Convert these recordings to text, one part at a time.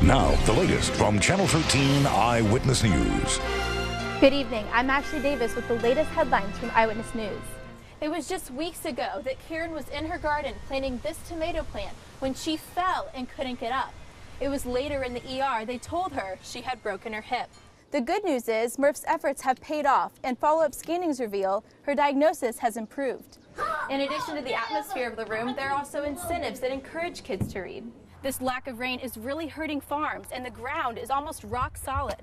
Now, the latest from Channel 13 Eyewitness News. Good evening. I'm Ashley Davis with the latest headlines from Eyewitness News. It was just weeks ago that Karen was in her garden planting this tomato plant when she fell and couldn't get up. It was later in the ER they told her she had broken her hip. The good news is Murph's efforts have paid off, and follow-up scannings reveal her diagnosis has improved. In addition to the atmosphere of the room, there are also incentives that encourage kids to read. This lack of rain is really hurting farms, and the ground is almost rock solid.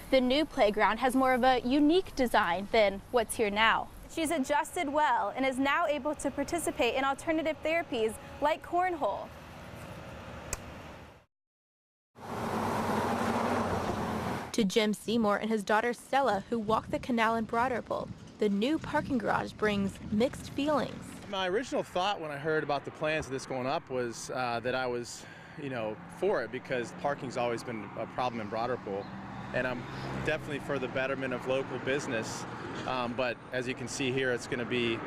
The new playground has more of a unique design than what's here now. She's adjusted well and is now able to participate in alternative therapies like cornhole. To Jim Seymour and his daughter Stella, who walk the canal in Broad Ripple, the new parking garage brings mixed feelings. My original thought when I heard about the plans of this going up was that I was, for it, because parking's always been a problem in Broad Ripple, and I'm definitely for the betterment of local business. But as you can see here, it's going to be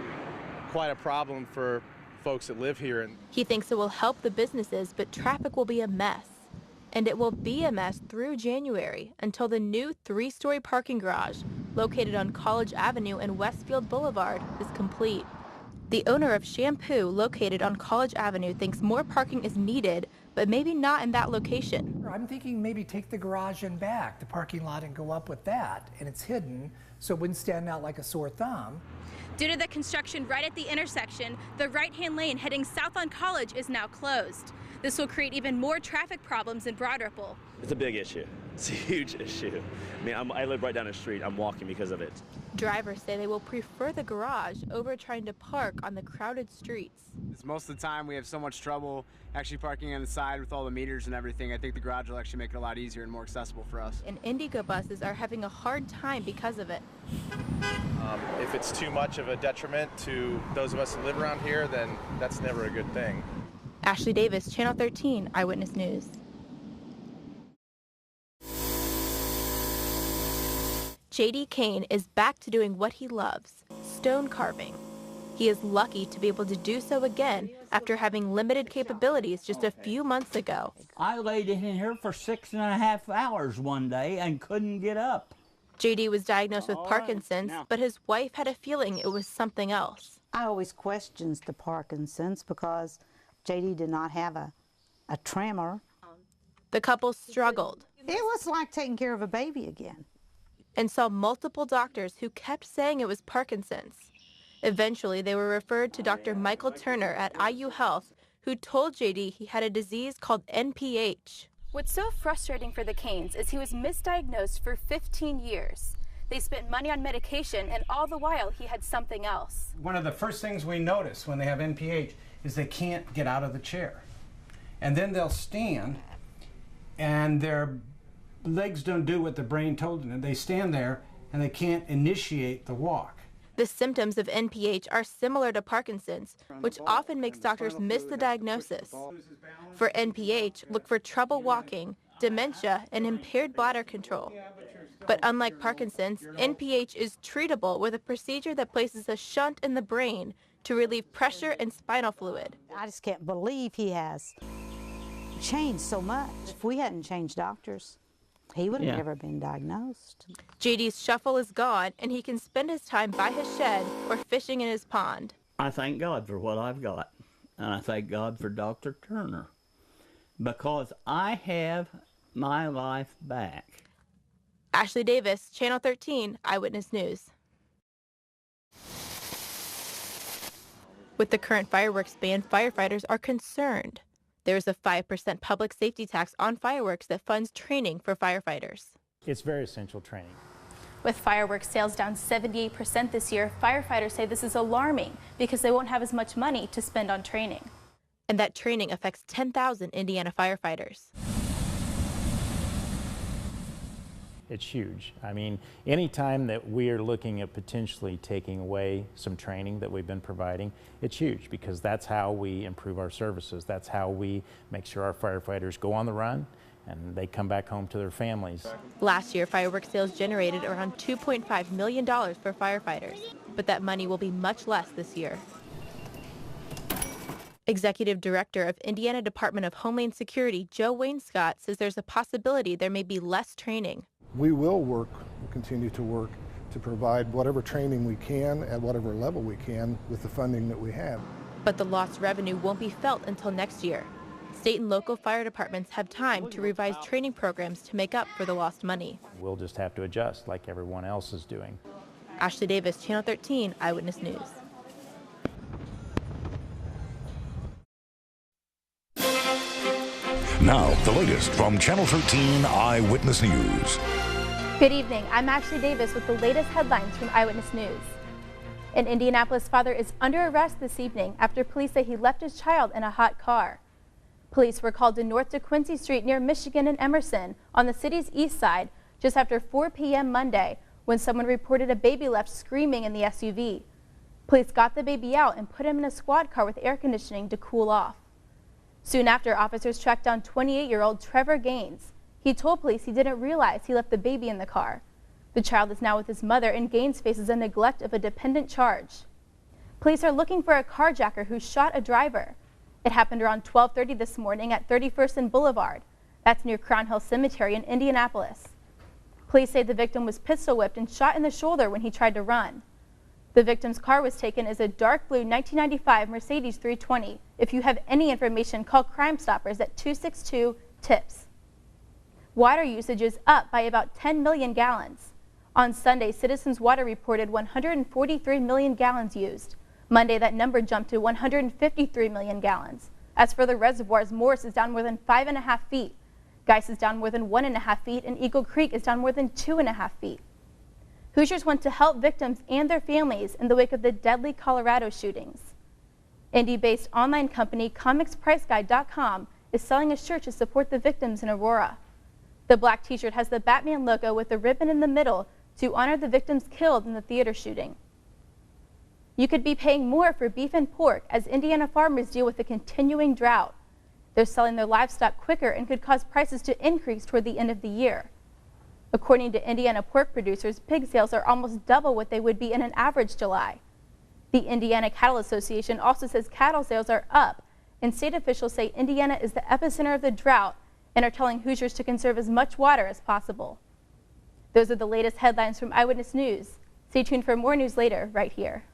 quite a problem for folks that live here. He thinks it will help the businesses, but traffic will be a mess. And it will be a mess through January until the new 3-story parking garage located on College Avenue and Westfield Boulevard is complete. The owner of Shampoo, located on College Avenue, thinks more parking is needed, but maybe not in that location. I'm thinking maybe take the garage in back, the parking lot, and go up with that, and it's hidden, so it wouldn't stand out like a sore thumb. Due to the construction right at the intersection, the right-hand lane heading south on College is now closed. This will create even more traffic problems in Broad Ripple. It's a big issue. It's a huge issue. I mean, I live right down the street. I'm walking because of it. Drivers say they will prefer the garage over trying to park on the crowded streets. Most of the time we have so much trouble actually parking on the side with all the meters and everything. I think the garage will actually make it a lot easier and more accessible for us. And Indigo buses are having a hard time because of it. If it's too much of a detriment to those of us that live around here, then that's never a good thing. Ashley Davis, Channel 13 Eyewitness News. J.D. Kane is back to doing what he loves, stone carving. He is lucky to be able to do so again after having limited capabilities just a few months ago. I laid in here for 6.5 hours one day and couldn't get up. J.D. was diagnosed with Parkinson's, but his wife had a feeling it was something else. I always questioned the Parkinson's because J.D. did not have a tremor. The couple struggled. It was like taking care of a baby again. And saw multiple doctors who kept saying it was Parkinson's. Eventually, they were referred to Dr. Michael Turner at IU Health, who told J.D. he had a disease called NPH. What's so frustrating for the Kanes is he was misdiagnosed for 15 years. They spent money on medication, and all the while he had something else. One of the first things we notice when they have NPH is they can't get out of the chair. And then they'll stand, and their legs don't do what the brain told them. They stand there, and they can't initiate the walk. The symptoms of NPH are similar to Parkinson's, which often makes doctors miss the diagnosis. For NPH, look for trouble walking, dementia, and impaired bladder control. But unlike Parkinson's, NPH is treatable with a procedure that places a shunt in the brain to relieve pressure and spinal fluid. I just can't believe he has changed so much. If we hadn't changed doctors, he would have never been diagnosed. JD's shuffle is gone, and he can spend his time by his shed or fishing in his pond. I thank God for what I've got, and I thank God for Dr. Turner, because I have my life back. Ashley Davis, Channel 13 Eyewitness News. With the current fireworks ban, firefighters are concerned. There is a 5% public safety tax on fireworks that funds training for firefighters. It's very essential training. With fireworks sales down 78% this year, firefighters say this is alarming because they won't have as much money to spend on training. And that training affects 10,000 Indiana firefighters. It's huge. I mean, anytime that we are looking at potentially taking away some training that we've been providing, it's huge because that's how we improve our services. That's how we make sure our firefighters go on the run and they come back home to their families. Last year, fireworks sales generated around $2.5 million for firefighters, but that money will be much less this year. Executive Director of Indiana Department of Homeland Security, Joe Wainscott, says there's a possibility there may be less training. We will continue to work to provide whatever training we can at whatever level we can with the funding that we have. But the lost revenue won't be felt until next year. State and local fire departments have time to revise training programs to make up for the lost money. We'll just have to adjust like everyone else is doing. Ashley Davis, Channel 13 Eyewitness News. Now, the latest from Channel 13 Eyewitness News. Good evening. I'm Ashley Davis with the latest headlines from Eyewitness News. An Indianapolis father is under arrest this evening after police say he left his child in a hot car. Police were called to North DeQuincy Street near Michigan and Emerson on the city's east side just after 4 p.m. Monday when someone reported a baby left screaming in the SUV. Police got the baby out and put him in a squad car with air conditioning to cool off. Soon after, officers tracked down 28-year-old Trevor Gaines. He told police he didn't realize he left the baby in the car. The child is now with his mother, and Gaines faces a neglect of a dependent charge. Police are looking for a carjacker who shot a driver. It happened around 12:30 this morning at 31st and Boulevard. That's near Crown Hill Cemetery in Indianapolis. Police say the victim was pistol whipped and shot in the shoulder when he tried to run. The victim's car was taken as a dark blue 1995 Mercedes 320. If you have any information, call Crime Stoppers at 262-TIPS. Water usage is up by about 10 million gallons. On Sunday, Citizens Water reported 143 million gallons used. Monday, that number jumped to 153 million gallons. As for the reservoirs, Morris is down more than 5.5 feet. Geis is down more than 1.5 feet, and Eagle Creek is down more than 2.5 feet. Hoosiers want to help victims and their families in the wake of the deadly Colorado shootings. Indy-based online company ComicsPriceGuide.com is selling a shirt to support the victims in Aurora. The black t-shirt has the Batman logo with the ribbon in the middle to honor the victims killed in the theater shooting. You could be paying more for beef and pork as Indiana farmers deal with a continuing drought. They're selling their livestock quicker and could cause prices to increase toward the end of the year. According to Indiana pork producers, pig sales are almost double what they would be in an average July. The Indiana Cattle Association also says cattle sales are up, and state officials say Indiana is the epicenter of the drought and are telling Hoosiers to conserve as much water as possible. Those are the latest headlines from Eyewitness News. Stay tuned for more news later, right here.